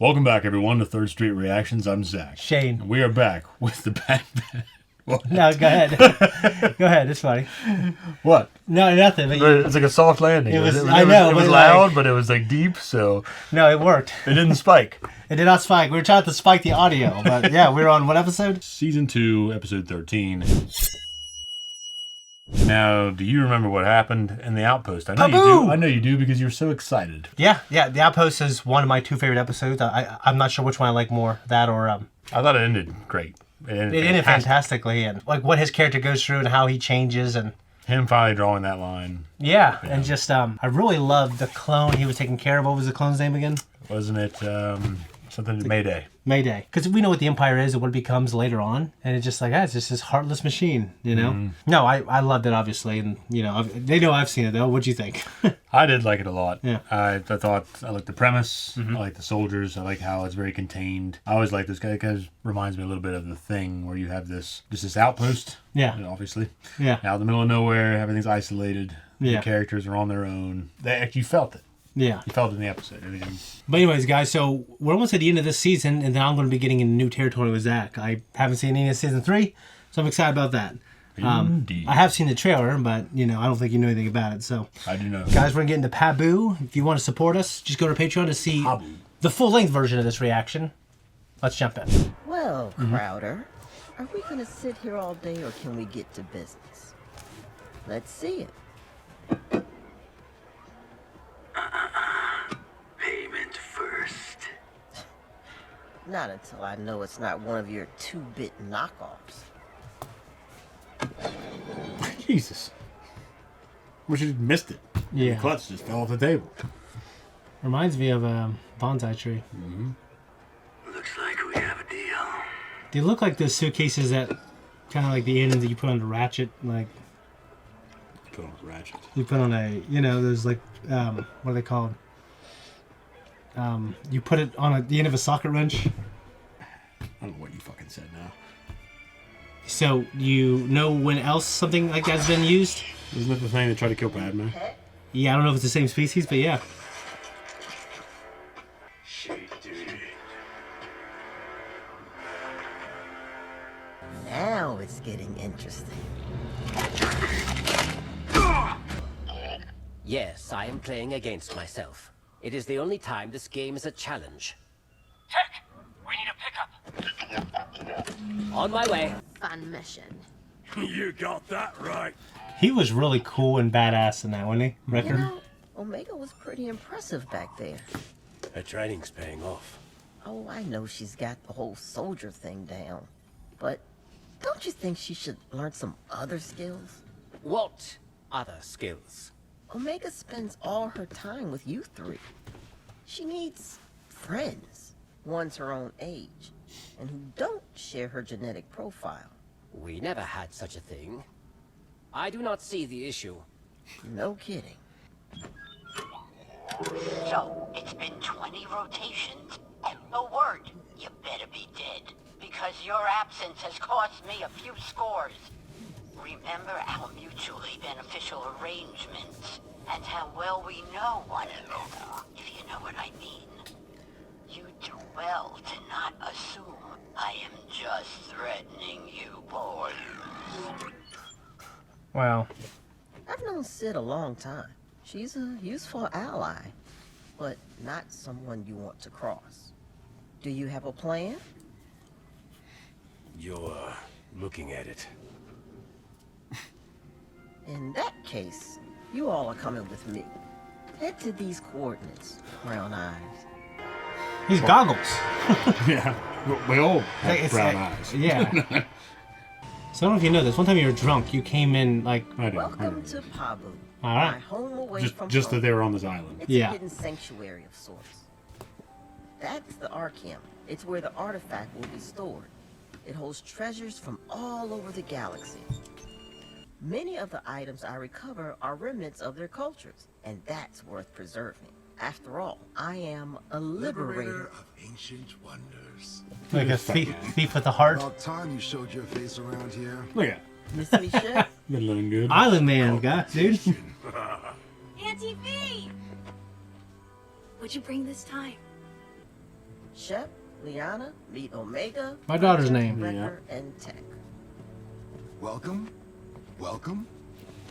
Welcome back, everyone, to Third Street Reactions. I'm Zach. Shane. And we are back with the Batman. No, go ahead. Go ahead. It's funny. What? No, nothing. But It's like a soft landing. I know. It was loud, but it was like deep, so no, it worked. it didn't spike. It did not spike. We were trying to spike the audio, but yeah, we were on what episode? Season 2, episode 13. Now, do you remember what happened in the Outpost? I know Pabu! you do. I know you do because you're so excited. Yeah. The Outpost is one of my two favorite episodes. I'm not sure which one I like more, that or I thought it ended great. It ended fantastically, and like what his character goes through and how he changes, and him finally drawing that line. Yeah. And just I really loved the clone he was taking care of. What was the clone's name again? Wasn't it something Mayday? Mayday, because we know what the Empire is and what it becomes later on, and it's just like it's just this heartless machine, you know. No, I loved it obviously, and you know they know I've seen it though. What'd you think? I did like it a lot. Yeah, I thought I liked the premise. I like the soldiers. I like how it's very contained. I always like this guy because it reminds me a little bit of The Thing, where you have this outpost. Yeah, obviously. Yeah, out in the middle of nowhere, everything's isolated. Yeah, the characters are on their own. You felt it. Yeah. You felt it in the episode. But anyways, guys, so we're almost at the end of this season, and then I'm going to be getting into new territory with Zach. I haven't seen any of season 3, so I'm excited about that. Indeed. I have seen the trailer, but, you know, I don't think you know anything about it. So, I do know. Guys, we're going to get into Pabu. If you want to support us, just go to Patreon to see the full-length version of this reaction. Let's jump in. Well, Crowder, are we going to sit here all day, or can we get to business? Let's see it. Payment first. Not until I know it's not one of your 2-bit knockoffs. Jesus. Wish you missed it. Yeah. The clutch just fell off the table. Reminds me of a bonsai tree. Looks like we have a deal. They look like those suitcases that kind of like the end that you put on the ratchet, like. Put on a ratchet. You put on a, you know, those like, what are they called? You put it on the end of a socket wrench. I don't know what you fucking said now. So you know when else something like that's been used? Isn't that the thing that tried to kill Padme? Yeah, I don't know if it's the same species, but yeah. Now it's getting interesting. Yes, I am playing against myself. It is the only time this game is a challenge. Tech, we need a pickup. On my way. Fun mission. You got that right. He was really cool and badass in that, wasn't he? Record? You know, Omega was pretty impressive back there. Her training's paying off. Oh, I know she's got the whole soldier thing down. But don't you think she should learn some other skills? What other skills? Omega spends all her time with you 3. She needs friends, ones her own age, and who don't share her genetic profile. We never had such a thing. I do not see the issue. No kidding. So, it's been 20 rotations, and no word. You better be dead, because your absence has cost me a few scores. Remember our mutually beneficial arrangements, and how well we know one another, if you know what I mean. You do well to not assume I am just threatening you, boys. Wow. I've known Sid a long time. She's a useful ally, but not someone you want to cross. Do you have a plan? You're looking at it. In that case, you all are coming with me. Head to these coordinates, Brown Eyes. He's goggles. Yeah. We all have brown eyes. Yeah. So I don't know if you know this. One time you were drunk, you came in like... Welcome to Pabu. All right. My home away from just home. that they were on this island. It's a hidden sanctuary of sorts. That's the Arkham. It's where the artifact will be stored. It holds treasures from all over the galaxy. Many of the items I recover are remnants of their cultures, and that's worth preserving. After all, I am a liberator of ancient wonders. Like a thief with a heart. About time you showed your face around here. Look at Miss me, Chef? Been living good. Island man, guy, dude. Auntie V! What'd you bring this time? Shep, Liana, meet Omega. My daughter's Hunter, name. Wrecker, and Tech. Welcome, welcome,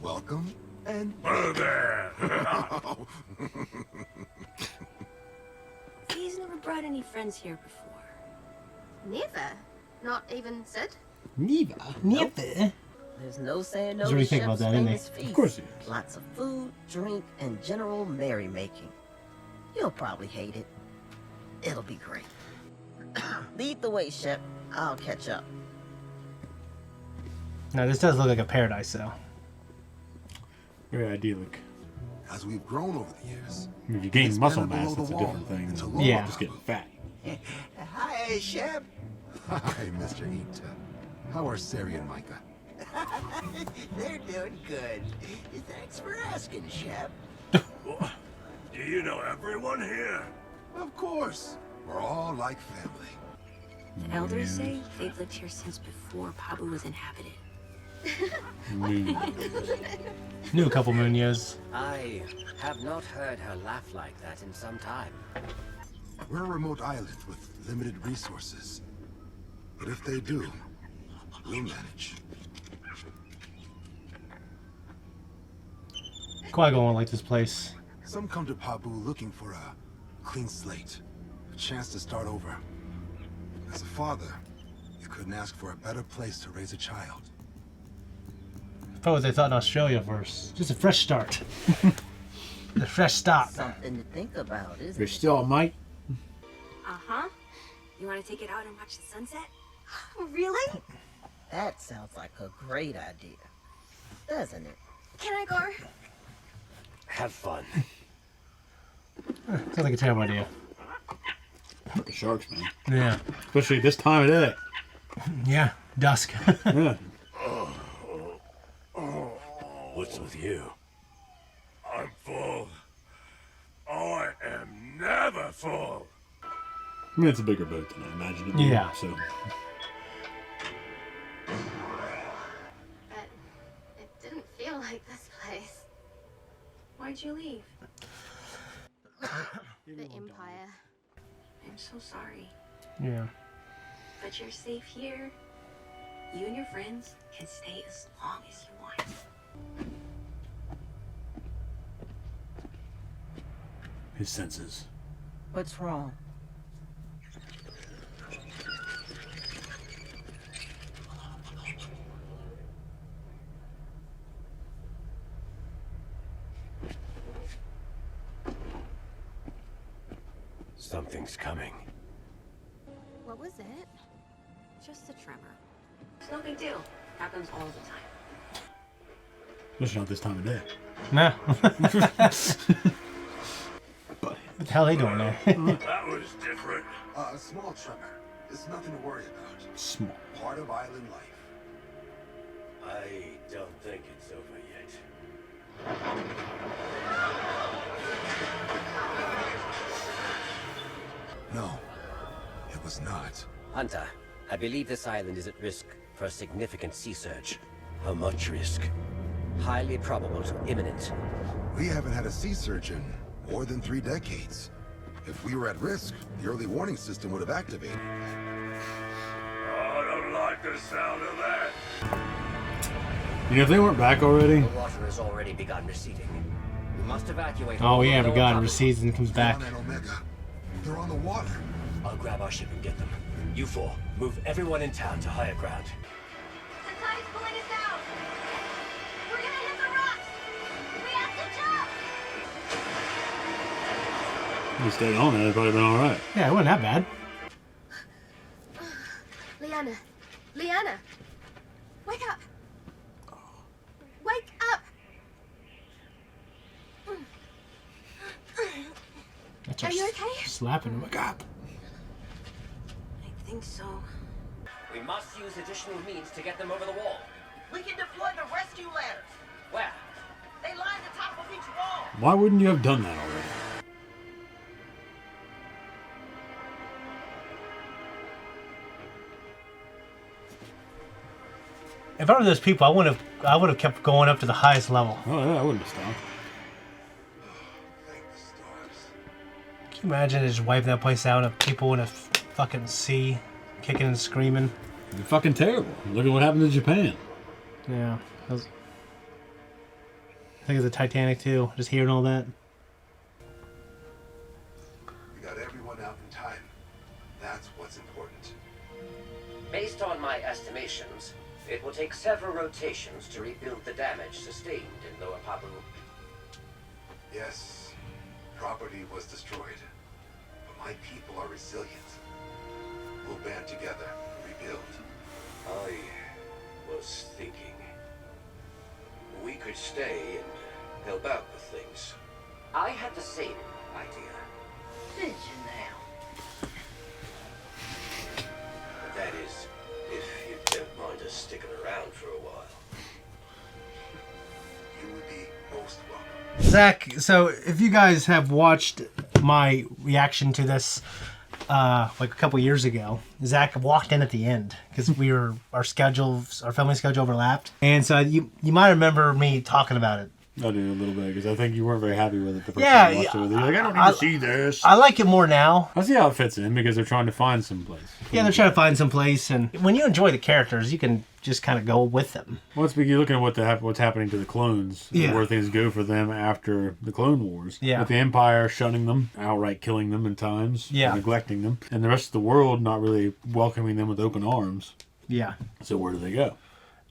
welcome, and... Hello there. He's never brought any friends here before. Never? Not even Sid? Neither. Neither. There's no saying no What do to you think about Shep's that, isn't famous it? feast. Of course he is. Lots of food, drink, and general merrymaking. You'll probably hate it. It'll be great. Lead the way, Shep. I'll catch up. Now this does look like a paradise, though. Very idyllic. As we've grown over the years... If you gain it's muscle better mass, below that's the a wall different thing. to than lower. Yeah. Just getting fat. Hi, Shep. Hi, Mr. Ita. How are Sari and Micah? They're doing good. Thanks for asking, Shep. Do you know everyone here? Of course. We're all like family. The elders say they've lived here since before Pabu was inhabited. Knew a couple Munoz. I have not heard her laugh like that in some time. We're a remote island with limited resources. But if they do, we'll manage. Qui-Gon won't like this place. Some come to Pabu looking for a clean slate, a chance to start over. As a father, you couldn't ask for a better place to raise a child. Suppose they thought in Australia first. Just a fresh start. A fresh start. Something to think about, isn't You're it? still Mike. Uh-huh. You want to take it out and watch the sunset? Really? That sounds like a great idea, doesn't it? Can I go? Have fun. Sounds like a terrible idea. The sharks, man. Yeah. Especially this time of day. Yeah. Dusk. Yeah. What's with you? I'm full. I am never full. I mean, it's a bigger boat than I imagined it being. Yeah. So, But it didn't feel like this place. Why'd you leave? The Empire. I'm so sorry. Yeah. But you're safe here. You and your friends can stay as long as you want. his senses. What's wrong? Something's coming. What was it? Just a tremor. It's no big deal. Happens all the time. Especially not this time of day. Nah. What the hell are they doing there? That was different. A small tremor. It's nothing to worry about. Small. Part of island life. I don't think it's over yet. No, it was not. Hunter, I believe this island is at risk for a significant sea surge. How much risk? Highly probable to imminent. We haven't had a sea surge in more than 3 decades. If we were at risk, the early warning system would have activated. I don't like the sound of that. You know, if they weren't back already, The water has already begun receding. We must evacuate. Oh all yeah, the we got it. lower Recedes and comes back. Dawn and Omega. They're on the water. I'll grab our ship and get them. You four, move everyone in town to higher ground. The tide's pulling us out. We're gonna hit the rocks. We have to jump. if you stayed on there, it'd probably been alright. Yeah, it wasn't that bad. Liana. Liana. Wake up. Wake up. That's Are you okay? Slapping him. Wake up. I think so. We must use additional means to get them over the wall. We can deploy the rescue ladders. Where? They line the top of each wall. Why wouldn't you have done that already? If I were those people, I would have kept going up to the highest level. Oh yeah, I wouldn't have stopped. Thank the stars. Can you Imagine just wiping that place out of people in a fucking sea, kicking and screaming. They're fucking terrible. Look at what happened to Japan. Yeah. I think of the Titanic too, just hearing all that. We got everyone out in time. That's what's important. Based on my estimations, it will take several rotations to rebuild the damage sustained in Lower Pabu. Yes, property was destroyed, but my people are resilient. We'll band together and rebuild. I was thinking we could stay and help out with things. I had the same idea. Did you now? That is, if you don't mind us sticking around for a while. You would be most welcome. Zach, so if you guys have watched my reaction to this like a couple years ago, Zach walked in at the end because our filming schedule overlapped, and so you might remember me talking about it. I do a little bit because I think you weren't very happy with it the first time you watched it with you. Like, I don't need to see this. I like it more now. I see how it fits in because they're trying to find some place. Yeah, they're trying to find some place, and when you enjoy the characters, you can just kind of go with them. Well, it's you're looking at what's happening to the clones, where things go for them after the Clone Wars. Yeah. With the Empire shunning them, outright killing them in times, neglecting them, and the rest of the world not really welcoming them with open arms. Yeah. So where do they go?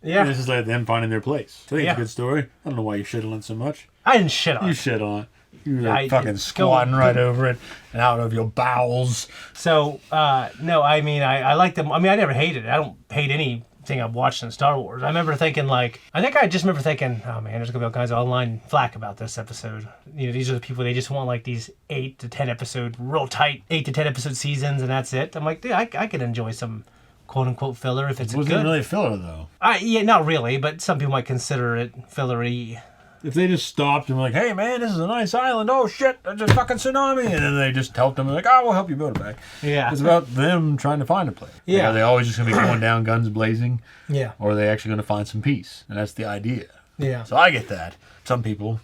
Yeah. And this is like them finding their place. I think it's a good story. I don't know why you shit on it so much. I didn't shit on it. You shit on it. You were fucking squatting right over it and out of your bowels. So, no, I mean, I like them. I mean, I never hated it. I don't hate anything I've watched in Star Wars. I remember thinking, oh man, there's going to be all kinds of online flack about this episode. You know, these are the people, they just want like these 8 to 10 episode, real tight 8 to 10 episode seasons, and that's it. I'm like, dude, I could enjoy some quote-unquote filler if it's good. It wasn't really filler, though. Yeah, not really, but some people might consider it fillery. If they just stopped and were like, hey, man, this is a nice island. Oh, shit, there's a fucking tsunami. And then they just helped them. Like, oh, we'll help you build it back. Yeah. It's about them trying to find a place. Yeah. Like, are they always just going to be going down guns blazing? Yeah. Or are they actually going to find some peace? And that's the idea. Yeah. So I get that. Some people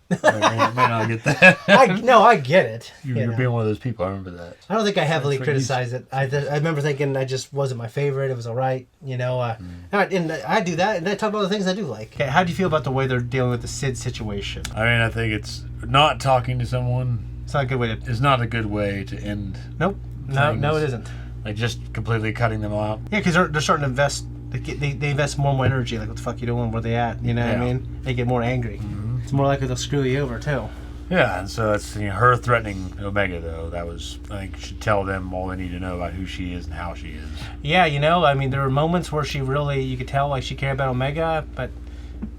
may not get that. I get it. You're being one of those people. I remember that. I don't think I heavily criticized it. I remember thinking I just wasn't my favorite. It was all right, you know. And I do that, and I talk about the things I do like. Okay, how do you feel about the way they're dealing with the Sid situation? I mean, I think it's not talking to someone. It's not a good way to. It's not a good way to end. Nope. No, it isn't. Like just completely cutting them out. Yeah, because they're starting to invest. They invest more and more energy. Like, what the fuck you doing? Where they at? You know what I mean? They get more angry. Mm-hmm. It's more likely they'll screw you over too. Yeah, and so that's her threatening Omega, though. That was, I think, should tell them all they need to know about who she is and how she is. Yeah, you know, I mean, there were moments where you could tell like she cared about Omega, but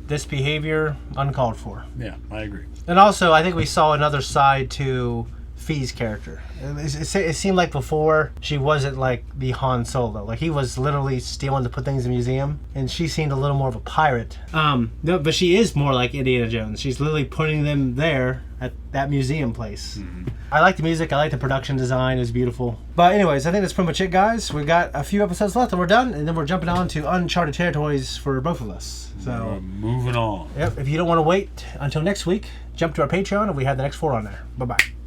this behavior uncalled for. Yeah, I agree. And also, I think we saw another side to Fee's character. It seemed like before she wasn't like the Han Solo. Like he was literally stealing to put things in the museum, and she seemed a little more of a pirate. No, but she is more like Indiana Jones. She's literally putting them there at that museum place. Mm-hmm. I like the music. I like the production design. It was beautiful. But anyways, I think that's pretty much it, guys. We got a few episodes left, and we're done. And then we're jumping on to uncharted territories for both of us. So moving on. Yep. If you don't want to wait until next week, jump to our Patreon, and we have the next 4 on there. Bye bye.